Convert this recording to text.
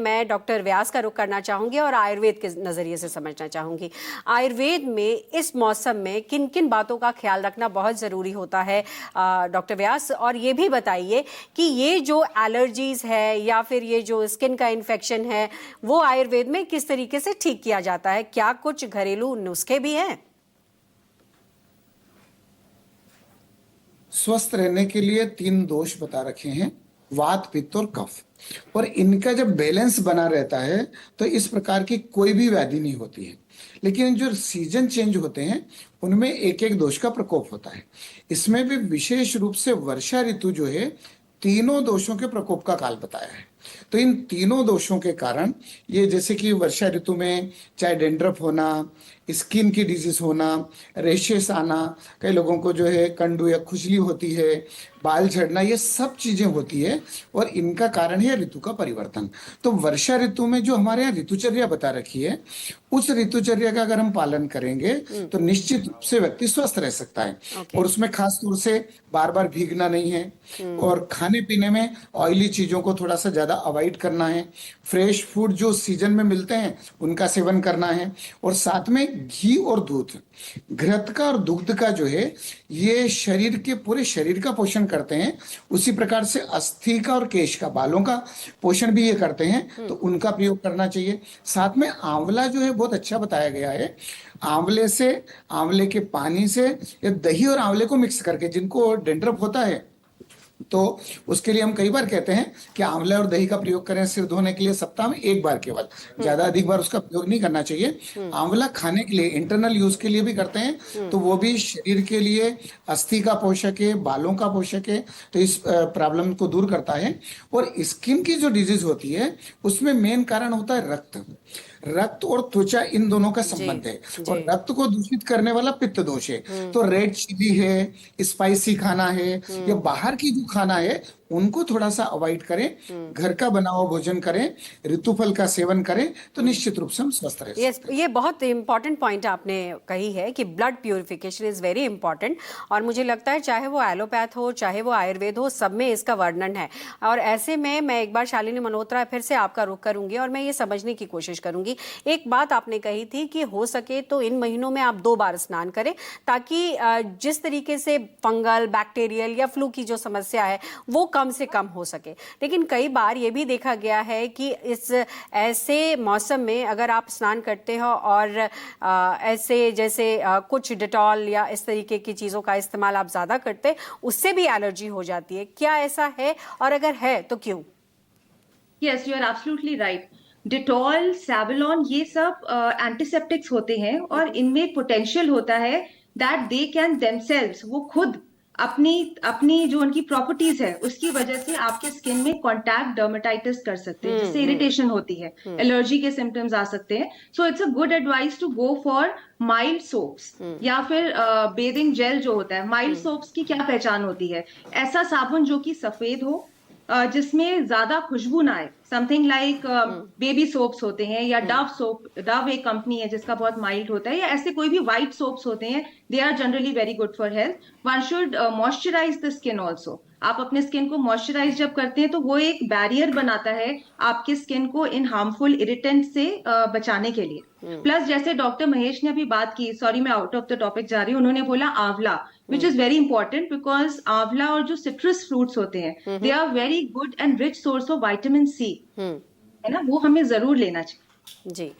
मैं डॉक्टर व्यास का रुख करना चाहूंगी और आयुर्वेद के नजरिए से समझना चाहूंगी। आयुर्वेद में इस मौसम में किन किन बातों का ख्याल रखना बहुत जरूरी होता है डॉक्टर व्यास, और ये भी बताइए कि ये जो एलर्जीज है या फिर ये जो स्किन का इन्फेक्शन है वो आयुर्वेद में किस तरीके से ठीक किया जाता है? क्या कुछ घरेलू नुस्खे भी हैं? स्वस्थ रहने के लिए 3 दोष बता रखे हैं, वात, पित्त और कफ। और इनका जब बैलेंस बना रहता है तो इस प्रकार की कोई भी व्याधि नहीं होती है। लेकिन जो सीजन चेंज होते हैं उनमें एक एक दोष का प्रकोप होता है। इसमें भी विशेष रूप से वर्षा ऋतु जो है तीनों दोषों के प्रकोप का काल बताया है। तो इन तीनों दोषों के कारण ये, जैसे कि वर्षा ऋतु में चाहे डेंड्रफ होना, स्किन की डिजीज होना, रेशेस आना, कई लोगों को जो है कंडू या खुजली होती है, बाल झड़ना, ये सब चीजें होती है और इनका कारण है ऋतु का परिवर्तन। तो वर्षा ऋतु में जो हमारे यहाँ ऋतुचर्या बता रखी है उस ऋतुचर्या का अगर हम पालन करेंगे तो निश्चित रूप से व्यक्ति स्वस्थ रह सकता है। और उसमें खास तौर से बार बार भीगना नहीं है और खाने पीने में ऑयली चीजों को थोड़ा सा ज्यादा अवॉइड करना है। फ्रेश फूड जो सीजन में मिलते हैं उनका सेवन करना है। और साथ में घी और दूध, घृत का और दुग्ध का जो है ये शरीर के पूरे शरीर का पोषण करते हैं। उसी प्रकार से अस्थि का और केश का, बालों का पोषण भी ये करते हैं, तो उनका प्रयोग करना चाहिए। साथ में आंवला जो है बहुत अच्छा बताया गया है। आंवले से, आंवले के पानी से या दही और आंवले को मिक्स करके, जिनको डेंड्रफ होता है तो उसके लिए हम कई बार कहते हैं कि आंवला और दही का प्रयोग करें सिर धोने के लिए, सप्ताह में 1 बार केवल, ज्यादा अधिक बार उसका प्रयोग नहीं करना चाहिए। आंवला खाने के लिए, इंटरनल यूज के लिए भी करते हैं, तो वो भी शरीर के लिए अस्थि का पोषक है, बालों का पोषक है, तो इस प्रॉब्लम को दूर करता है। और स्किन की जो डिजीज होती है उसमें मेन कारण होता है रक्त। रक्त और त्वचा, इन दोनों का संबंध है। और रक्त को दूषित करने वाला पित्त दोष है। तो रेड चिली है, स्पाइसी खाना है या बाहर की जो खाना है उनको थोड़ा सा अवॉइड करें, घर का बना हुआ भोजन करें, ऋतुफल का सेवन करें, तो निश्चित रूप से हम स्वस्थ रह सकते हैं। ये बहुत इंपॉर्टेंट पॉइंट आपने कही है कि blood purification is very important, और मुझे लगता है चाहे वो एलोपैथ हो चाहे वो आयुर्वेद हो, सब में इसका वर्णन है। और ऐसे में मैं एक बार शालिनी मल्होत्रा फिर से आपका रुख करूंगी और मैं ये समझने की कोशिश करूंगी। एक बात आपने कही थी कि हो सके तो इन महीनों में आप 2 बार स्नान करें, ताकि जिस तरीके से फंगल, बैक्टीरियल या फ्लू की जो समस्या है वो कम से कम हो सके। लेकिन कई बार ये भी देखा गया है कि इस ऐसे मौसम में अगर आप स्नान करते हो और ऐसे जैसे कुछ डिटॉल या इस तरीके की चीज़ों का इस्तेमाल आप ज़्यादा करते, उससे भी एलर्जी हो जाती है। क्या ऐसा है, और अगर है तो क्यों? Yes, you are absolutely right. Dettol, Savlon, ये सब एंटीसेप्टिक्स होते हैं और इनमें पोटेंशियल होता है दैट दे कैन देमसेल्व्स, वो खुद अपनी अपनी जो उनकी प्रॉपर्टीज है उसकी वजह से आपके स्किन में कॉन्टैक्ट डर्मेटाइटिस कर सकते हैं, जिससे इरिटेशन होती है, एलर्जी के सिम्टम्स आ सकते हैं। So it's a good advice to go for mild soaps या फिर बेदिंग जेल जो होता है। माइल्ड सोप्स की क्या पहचान होती है? ऐसा साबुन जो कि सफेद हो, जिसमें ज्यादा खुशबू ना आए, समथिंग लाइक बेबी सोप्स होते हैं, या डव सोप, डव एक कंपनी है जिसका बहुत माइल्ड होता है, या ऐसे कोई भी व्हाइट सोप्स होते हैं, they are generally very good for health. One should moisturise the skin also. आप अपने स्किन को मॉइस्चराइज जब करते हैं तो वो एक बैरियर बनाता है आपके स्किन को इन हार्मफुल इरिटेंट से बचाने के लिए। प्लस जैसे डॉक्टर महेश ने अभी बात की, सॉरी मैं आउट ऑफ द टॉपिक जा रही हूँ, उन्होंने बोला आंवला, which is very important, because आंवला और जो सिट्रस फ्रूट्स होते हैं they are very good and rich source of vitamin C, है ना, वो हमें जरूर लेना चाहिए। जी।